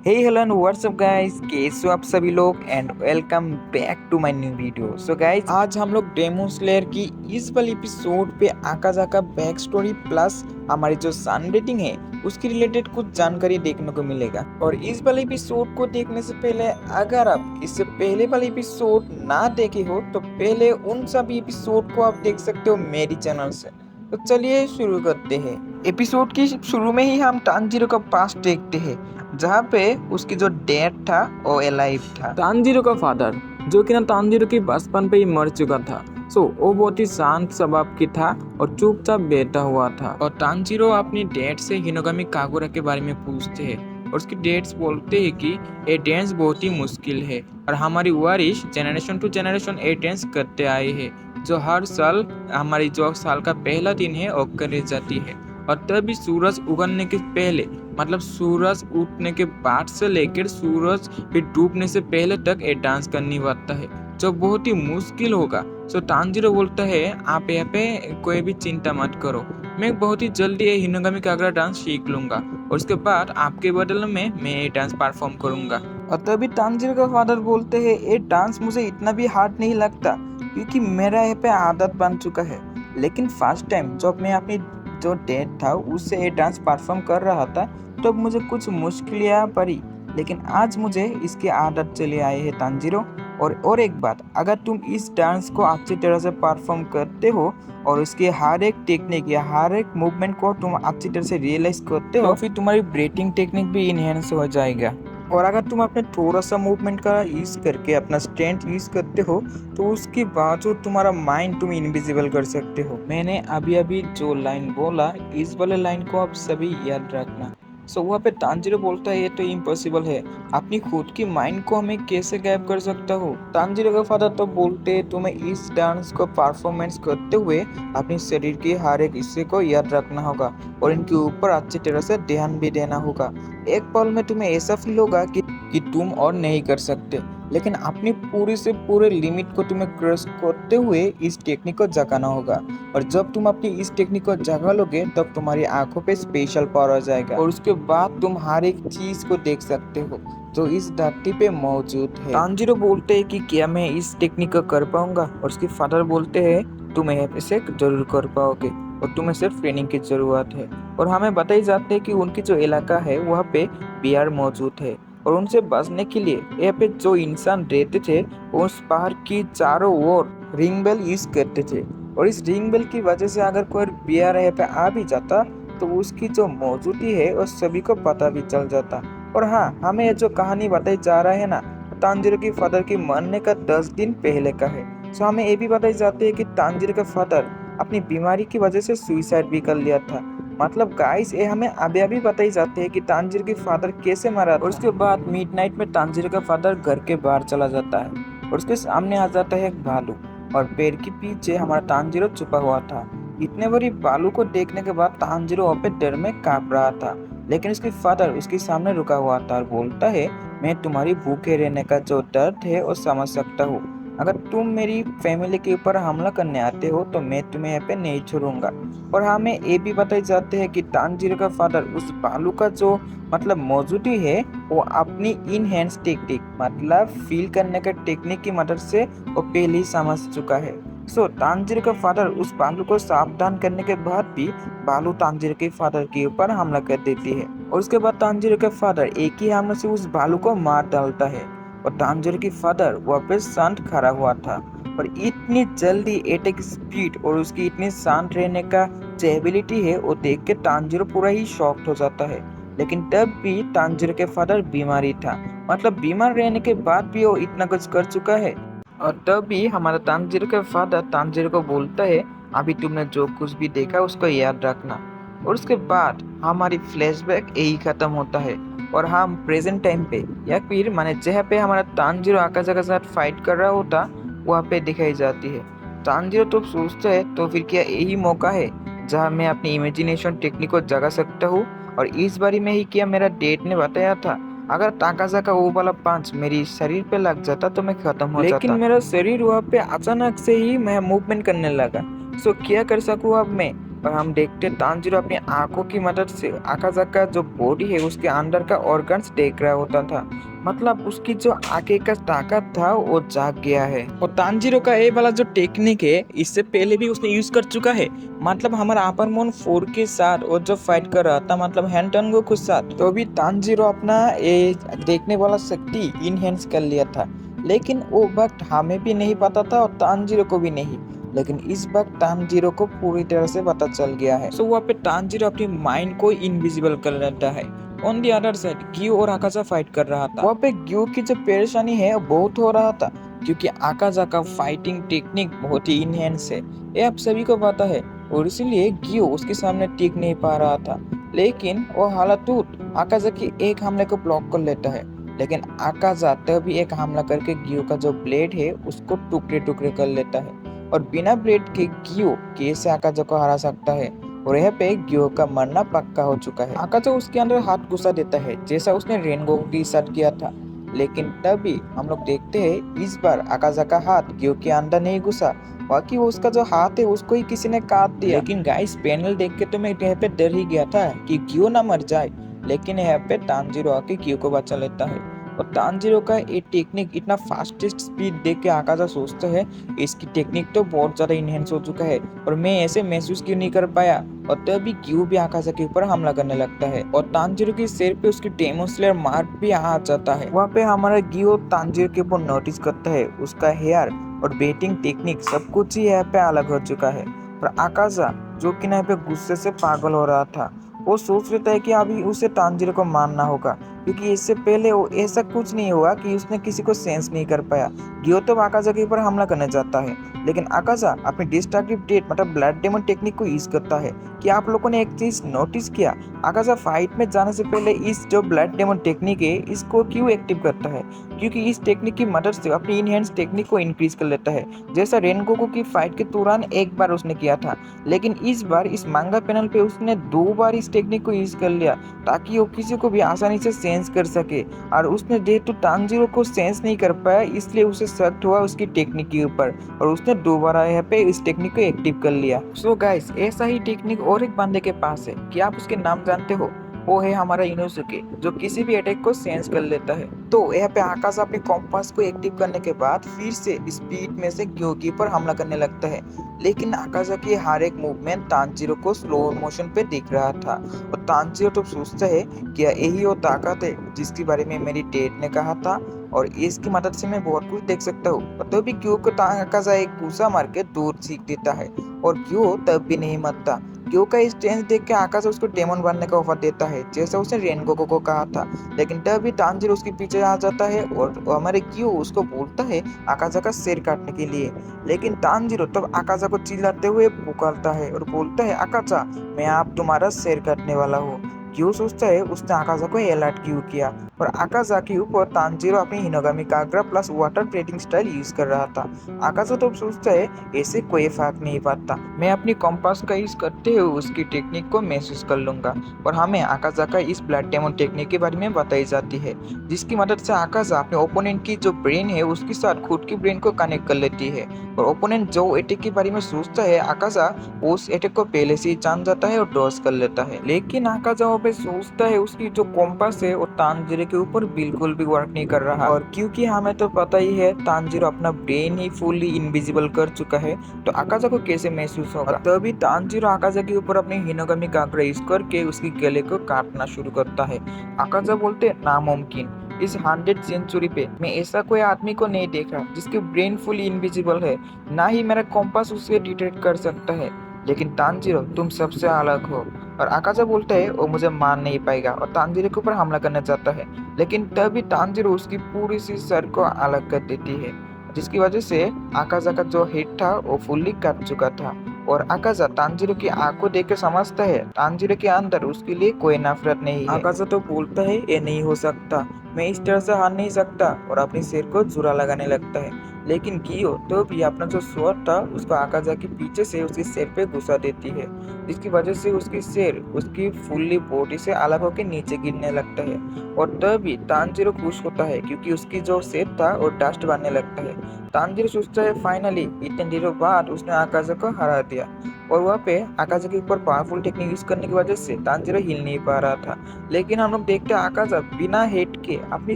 Hey hello and what's up guys, कैसे हो आप सभी लोग and welcome back to my new video. So guys, आज हम लोग डेमन स्लेयर की इस वाले एपिसोड पे आकाजा का बैक स्टोरी प्लस हमारी जो सन रेटिंग है उसकी रिलेटेड कुछ जानकारी देखने को मिलेगा। और इस वाले एपिसोड को देखने से पहले अगर आप इससे पहले वाले एपिसोड ना देखे हो तो पहले उन सभी एपिसोड को आप देख सकते हो मेरी चैनल से। तो चलिए शुरू करते हैं। एपिसोड की शुरू में ही हम तांजीरो का पास्ट देखते हैं, जहाँ पे उसकी जो डैड था वो एलाइव था। तानजीरो का फादर, जो कि ना तानजीरो की बचपन पे ही मर चुका था। वो बहुत ही शांत स्वभाव की था और चुपचाप बैठा हुआ था। और तांजीरो अपनी डैड से हिनोगामी कागुरा के बारे में पूछते हैं और उसकी डैड्स बोलते हैं कि ये डांस बहुत ही मुश्किल है और हमारी वारिश जनरेशन टू जनरेशन ये डांस करते आए हैं, जो हर साल हमारी जो साल का पहला दिन है वो करे जाती है। और तभी सूरज उगने के पहले, मतलब सूरज उठने के बाद से लेकर सूरज फिर डूबने से पहले तक ये डांस करनी पड़ता है, जो बहुत ही मुश्किल होगा। सो तांजीरो बोलता है आप यहाँ पे कोई भी चिंता मत करो, मैं बहुत ही जल्दी ये हिनोगामी कागरा डांस सीख लूंगा और उसके बाद आपके बदले में मैं ये डांस परफॉर्म करूंगा। और तभी तांजीरो का फादर बोलते हैं ये डांस मुझे इतना भी हार्ड नहीं लगता, क्योंकि मेरा यहाँ पे आदत बन चुका है। लेकिन फर्स्ट टाइम जब मैं अपनी जो डैड था उससे ये डांस परफॉर्म कर रहा था तब तो मुझे कुछ मुश्किलें पड़ी, लेकिन आज मुझे इसकी आदत चली आई है तांजीरो। और एक बात, अगर तुम इस डांस को अच्छी तरह से परफॉर्म करते हो और इसके हर एक टेक्निक या हर एक मूवमेंट को तुम अच्छी तरह से रियलाइज करते हो तो फिर तुम्हारी ब्रीथिंग टेक्निक भी इनहेंस हो जाएगा। और अगर तुम अपने थोड़ा सा मूवमेंट का यूज करके अपना स्ट्रेंथ यूज करते हो तो उसके बावजूद तुम्हारा माइंड तुम इनविजिबल कर सकते हो। मैंने अभी अभी जो लाइन बोला इस वाले लाइन को आप सभी याद रखना। वहाँ पे तांजीरो बोलता है ये तो इम्पॉसिबल है, अपनी खुद की माइंड को हमें कैसे गायब कर सकता हो। तांजीरो का फादर तो बोलते तुम्हें इस डांस को परफॉर्मेंस करते हुए अपने शरीर के हर एक हिस्से को याद रखना होगा और इनके ऊपर अच्छी तरह से ध्यान भी देना होगा। एक पल में तुम्हें ऐसा फील होगा कि तुम और नहीं कर सकते, लेकिन अपनी पूरी से पूरे लिमिट को तुम्हें क्रॉस करते हुए इस टेक्निक को जगाना होगा। और जब तुम अपनी इस टेक्निक को जगा लोगे तब तुम्हारी आंखों पे स्पेशल पावर आ जाएगा और उसके बाद तुम हर एक चीज को देख सकते हो जो इस धरती पे मौजूद है। तांजीरो बोलते हैं कि क्या मैं इस टेक्निक को कर पाऊंगा, और उसके फादर बोलते हैं तुम इसे जरूर कर पाओगे और तुम्हें सिर्फ ट्रेनिंग की जरूरत है। और हमें बताई जाते हैं कि उनकी जो इलाका है वहाँ पे बिहार मौजूद है और उनसे बचने के लिए यहाँ पे जो इंसान रहते थे उस पहाड़ की चारों ओर रिंग बेल यूज करते थे। और इस रिंग बेल की वजह से अगर कोई बिहार यहाँ पे आ भी जाता तो उसकी जो मौजूदगी है वो सभी को पता भी चल जाता। और हाँ, हमें ये जो कहानी बताई जा रहा है ना, तांजीरो की फादर की मरने का 10 दिन पहले का है। हमें ये भी बताई जाती है कि तांजीरो का फादर अपनी बीमारी की वजह से सुइसाइड भी कर लिया था। मतलब गाइस, ये हमें अभी अभी बताई जाती है कि तांजीरो के फादर कैसे मरा था। और उसके बाद मिडनाइट में तांजीरो का फादर घर के बाहर चला जाता है और उसके सामने आ जाता है एक भालू और पेड़ के पीछे हमारा तांजीरो छुपा हुआ था। इतने बड़ी भालू को देखने के बाद तांजीरो वहाँ पे डर में कांप रहा था, लेकिन उसके फादर उसके सामने रुका हुआ था और बोलता है मैं तुम्हारी भूखे रहने का जो दर्द है वो समझ सकता हूँ। अगर तुम मेरी फैमिली के ऊपर हमला करने आते हो तो मैं तुम्हें यहाँ पे नहीं छोड़ूंगा। और हमें ये भी बताई जाते हैं कि तांजीरो का फादर उस भालू का जो मतलब मौजूदगी है वो अपनी इन हैंड्स टेक्निक मतलब फील करने का टेक्निक की मदद से वो पहले ही समझ चुका है। तांजीरो का फादर उस भालू को सावधान करने के बाद भी भालू तांजीरो के फादर के ऊपर हमला कर देती है और उसके बाद तांजीरो का फादर एक ही हमले से उस भालू को मार डालता है। और तांजीरो की फादर वापस शांत खड़ा हुआ था और इतनी जल्दी अटैक स्पीड और उसकी इतनी शांत रहने का जो एबिलिटी है वो देख के तांजीरो पूरा ही शॉक्ड हो जाता है। लेकिन तब भी तांजीरो के फादर बीमारी था, मतलब बीमार रहने के बाद भी वो इतना कुछ कर चुका है। और तब भी हमारा तांजीरो का फादर तांजीरो को बोलता है अभी तुमने जो कुछ भी देखा उसको याद रखना। और उसके बाद हमारी फ्लैशबैक यही खत्म होता है और हम प्रेजेंट टाइम पे या फिर माने जहाँ पे हमारा तांजीरो आकाशा के साथ फाइट कर रहा होता वहाँ पे दिखाई जाती है। तांजीरो तो सोचता है तो फिर क्या यही मौका है जहाँ मैं अपनी इमेजिनेशन टेक्निक को जगा सकता हूँ। और इस बारी में ही क्या मेरा डेट ने बताया था अगर ताकाजा का वो वाला पंच मेरी शरीर पे लग जाता तो मैं खत्म हो जाता, लेकिन मेरा शरीर वहाँ पे अचानक से ही मैं मूवमेंट करने लगा। क्या कर सकूँ अब मैं। और हम देखते तांजीरो अपनी आंखों की मदद से आकाजा का जो बॉडी है उसके अंदर का ऑर्गन्स देख रहा होता था। मतलब उसकी जो आगे का ताकत था वो जाग गया है। और तांजीरो का ये वाला जो टेक्निक है इससे पहले भी उसने यूज कर चुका है। मतलब हमारा अपर मोन 4 के साथ वो जो फाइट कर रहा था, मतलब हैंटन गोकू साथ, तो भी तांजीरो अपना ये देखने वाला शक्ति इनहेंस कर लिया था। लेकिन वो वक्त हमें भी नहीं पता था और तांजीरो को भी नहीं। लेकिन इस वक्त तांजीरो को पूरी तरह से पता चल गया है। सो वहाँ पे तांजीरो अपनी माइंड को इनविजिबल कर लेता है। ऑन दी अदर साइड ग्यू और आकाजा फाइट कर रहा था। वहाँ पे ग्यू की जो परेशानी है वो बहुत हो रहा था, क्योंकि आकाजा का फाइटिंग टेक्निक बहुत ही इनहेंस है, ये आप सभी को पता है। और इसीलिए ग्यू उसके सामने टिक नहीं पा रहा था। लेकिन वो हालातूत आकाजा की एक हमले को ब्लॉक कर लेता है। लेकिन आकाजा तभी एक हमला करके ग्यू का जो ब्लेड है उसको टुकड़े टुकड़े कर लेता है। और बिना ब्लेड के ग्यू कैसे आकाजा को हरा सकता है। और यहाँ पे ग्यू का मरना पक्का हो चुका है। आकाजा उसके अंदर हाथ घुसा देता है जैसा उसने रेनगो के साथ किया था। लेकिन तभी हम लोग देखते हैं इस बार आकाजा का हाथ ग्यू के अंदर नहीं घुसा, बाकी वो उसका जो हाथ है उसको ही किसी ने काट दिया। लेकिन गाइस पैनल देख के तो मैं यहाँ पे डर ही गया था कि ग्यू ना मर जाए। लेकिन यहाँ पे तांजीरो आके ग्यू को बचा लेता है। और तांजीरो का ये टेक्निक इतना फास्टेस्ट स्पीड देख के आकाजा सोचता है इसकी टेक्निक तो बहुत ज्यादा इनहेंस हो चुका है और मैं ऐसे महसूस क्यों नहीं कर पाया। और तभी ग्यू भी आकाजा के ऊपर हमला करने लगता है और तांजीरो के सिर पे उसकी डेमन स्लेयर मार्क भी आ जाता है। वहाँ पे हमारा ग्यू तांजीरो के ऊपर नोटिस करता है उसका हेयर और बेटिंग टेक्निक सब कुछ ही यहाँ पे अलग हो चुका है। और आकाजा जो कि यहाँ पे गुस्से से पागल हो रहा था, वो सोच लेता है कि अभी उसे तांजीरो को मारना होगा, क्योंकि इससे पहले वो ऐसा कुछ नहीं हुआ कि उसने किसी को सेंस नहीं कर पाया। ग्यो तो आकाजा के ऊपर हमला करने जाता है, लेकिन आकाजा अपनी डिस्ट्रक्टिव डेट मतलब ब्लड डेमन टेक्निक को यूज करता है। कि आप लोगों ने एक चीज नोटिस किया, आकाजा फाइट में जाने से पहले इस जो ब्लड डेमन टेक्निक है इसको क्यों एक्टिव करता है? क्योंकि इस टेक्निक की मदद से अपनी इनहेंस टेक्निक को इंक्रीज कर लेता है, जैसा रेनगोकू की फाइट के दौरान एक बार उसने किया था। लेकिन इस बार इस मांगा पैनल पे उसने 2 बार इस टेक्निक को यूज कर लिया, ताकि वो किसी को भी आसानी से सेंस कर सके। और उसने जेहेतु तांजीरो को सेंस नहीं कर पाया इसलिए उसे शक हुआ उसकी टेक्निक के ऊपर और उसने दोबारा यहाँ पे इस टेक्निक को एक्टिव कर लिया। सो गाइस ऐसा ही टेक्निक और एक बंदे के पास है, क्या आप उसके नाम जानते हो? वो है हमारा इनोसुके, जो किसी भी अटैक को सेंस कर लेता है। तो यहाँ पे आकाश अपने कॉम्पास को एक्टिव करने के बाद फिर से स्पीड में से ग्योगी पर हमला करने लगता है। लेकिन आकाशा की हर एक मूवमेंट तांजीरो को स्लो मोशन पे दिख रहा था और तांजीरो तो सोचता है कि यही वो ताकत है जिसके बारे में मेरी डेट ने कहा था और इसकी मदद से मैं बहुत कुछ देख सकता हूँ। और तभी ग्यो को आकाशा एक घूसा मार के दूर सीख देता है और ग्यो तब भी नहीं मरता। ग्यो का स्ट्रेंथ देख के आकाश उसको डेमन बनने का ऑफर देता है जैसा उसने रेनगोकू को कहा था। लेकिन तभी तांजीरो उसके पीछे आ जाता है और हमारे ग्यो उसको बोलता है आकाशा का सिर काटने के लिए। लेकिन तांजीरो तब आकाशा को चिल्लाते हुए पुकारता है और बोलता है आकाशा मैं आप तुम्हारा सिर काटने वाला हूँ। ग्यो सोचता है उसने आकाशा को अलर्ट क्यों किया और आकाशा के ऊपर तांजीरो अपनी Hinokami Kagura plus water breathing style use कर रहा था। आकाशा तो सोचता है ऐसे कोई फर्क नहीं पड़ता, मैं अपनी कंपास का यूज करते हुए उसकी टेक्निक को महसूस कर लूंगा। और हमें आकाशा का इस ब्लड डेमन टेक्निक के बारे में बताई जाती है, जिसकी मदद से आकाशा अपने ओपोनेंट की जो ब्रेन है उसके साथ खुद की ब्रेन को कनेक्ट कर लेती है और ओपोनेंट जो अटैक के बारे में सोचता है आकाशा उस अटैक को पहले से ही जान जाता है और डॉज कर लेता है। लेकिन आकाशा पे सोचता है उसकी जो कॉम्पास है वो तांजीरो के ऊपर बिल्कुल भी वर्क नहीं कर रहा। और क्योंकि हमें तो पता ही है तांजीरो अपना ब्रेन ही फुली इनविजिबल कर चुका है, तो आकाशा को कैसे महसूस होगा? तभी तांजीरो आकाशा के ऊपर अपनी हिनोगामी कागरा यूज करके उसकी गले को काटना शुरू करता है। आकाशा बोलते नामुमकिन, इस 100 सेंचुरी पे मैं ऐसा कोई आदमी को नहीं देखा जिसके ब्रेन फुली इनविजिबल है, ना ही मेरा कॉम्पास उसे डिटेक्ट कर सकता है। लेकिन तांजीरो तुम सबसे अलग हो। और आकाशा बोलता है वो मुझे मार नहीं पाएगा और तांजीरो के ऊपर हमला करना चाहता है। लेकिन तभी तांजीरो उसकी पूरी सी सर को अलग कर देती है, जिसकी वजह से आकाशा का जो हेड था वो फुल्ली कट चुका था। और आकाशा तांजीरो की आंख को देख के समझता है तांजीरो के अंदर उसके लिए कोई नफरत नहीं है। आकाशा तो बोलता है ये नहीं हो सकता, मैं इस तरह से हार नहीं सकता और अपने सिर को जुरा लगाने लगता है। लेकिन गियो तो भी अपना जो स्वord था उसको आकाशा के पीछे से उसके सिर पे घुसा देती है, जिसकी वजह से उसकी सिर उसकी फुल्ली बॉडी से अलग होकर नीचे गिरने लगता है। और तभी तांजीरो खुश होता है क्योंकि उसकी जो शेप था वो डस्ट बनने लगता है। तांजीरो सोचता है फाइनली इतने दिनों बाद उसने आकाशा को हरा दिया। और वहाँ पे आकाशा के ऊपर पावरफुल टेक्निक यूज करने की वजह से तांजीरो हिल नहीं पा रहा था। लेकिन हम लोग देखते हैं आकाशा बिना हेड के अपनी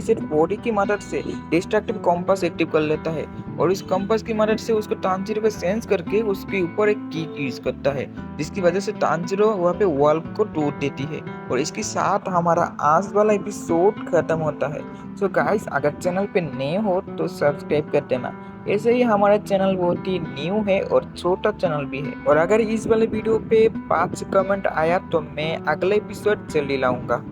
सिर्फ बॉडी की मदद से डिस्ट्रक्टिव कॉम्पास एक्टिव कर लेता है और इस कॉम्पास की मदद से उसको तांजीरो को सेंस करके उसके ऊपर एक की यूज करता है, जिसकी वजह से तांजीरो वहाँ पे वॉल को तोड़ देती है और इसके साथ हमारा आज वाला एपिसोड खत्म होता है। सो गाइस, अगर चैनल पे नए हो तो सब्सक्राइब कर देना। ऐसे ही हमारा चैनल बहुत ही न्यू है और छोटा चैनल भी है, और अगर इस वाले वीडियो पे 5 कमेंट आया तो मैं अगले एपिसोड जल्दी लाऊंगा।